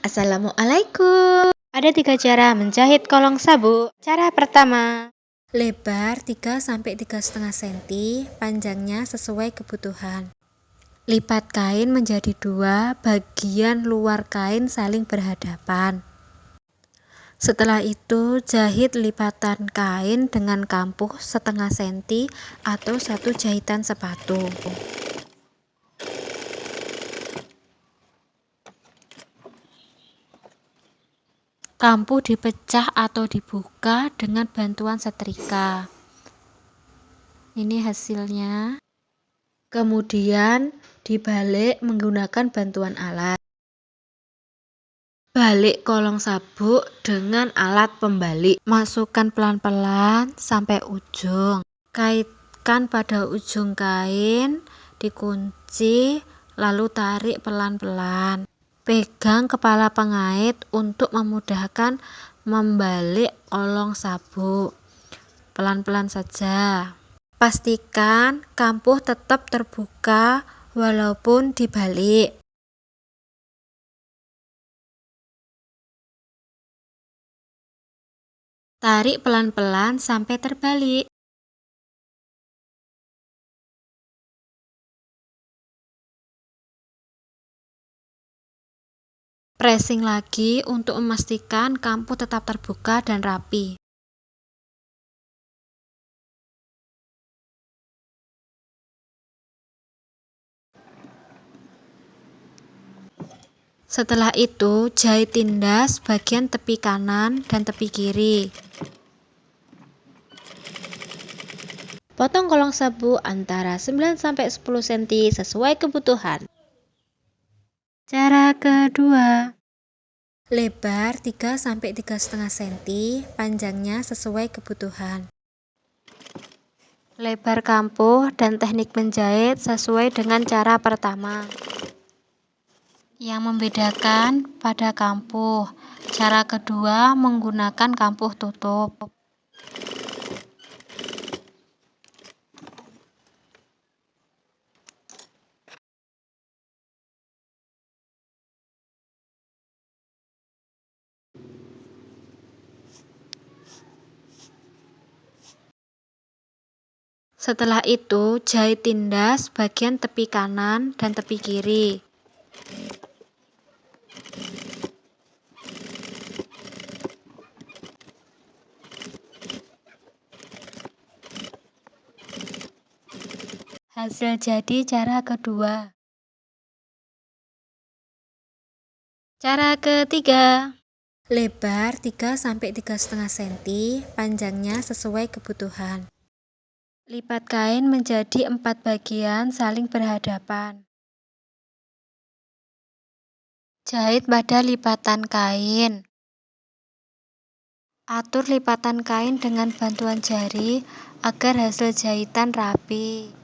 Assalamualaikum. Ada 3 cara menjahit kolong sabuk. Cara pertama, Lebar 3-3,5 cm, panjangnya sesuai kebutuhan. Lipat kain menjadi 2, bagian luar kain saling berhadapan. Setelah itu, jahit lipatan kain dengan kampuh setengah senti atau 1 jahitan sepatu. Kampuh dipecah atau dibuka dengan bantuan setrika. Ini hasilnya. Kemudian dibalik menggunakan bantuan alat. Balik kolong sabuk dengan alat pembalik. Masukkan pelan-pelan sampai ujung. Kaitkan pada ujung kain, dikunci, lalu tarik pelan-pelan. Pegang kepala pengait untuk memudahkan membalik kolong sabuk. Pelan-pelan saja. Pastikan kampuh tetap terbuka walaupun dibalik. Tarik pelan-pelan sampai terbalik. Pressing lagi untuk memastikan kampuh tetap terbuka dan rapi. Setelah itu, jahit tindas bagian tepi kanan dan tepi kiri. potong kolong sabuk antara 9-10 cm sesuai kebutuhan. Cara kedua, Lebar 3-3,5 cm, panjangnya sesuai kebutuhan. lebar kampuh dan teknik menjahit sesuai dengan cara pertama. Yang membedakan pada kampuh. Cara kedua menggunakan kampuh tutup. Setelah itu, jahit tindas bagian tepi kanan dan tepi kiri. Hasil jadi cara kedua. Cara ketiga, Lebar 3-3,5 cm, panjangnya sesuai kebutuhan. lipat kain menjadi 4 bagian saling berhadapan. Jahit pada lipatan kain. Atur lipatan kain dengan bantuan jari agar hasil jahitan rapi.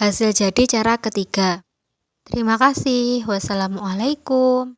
Hasil jadi cara ketiga. Terima kasih. Wassalamualaikum.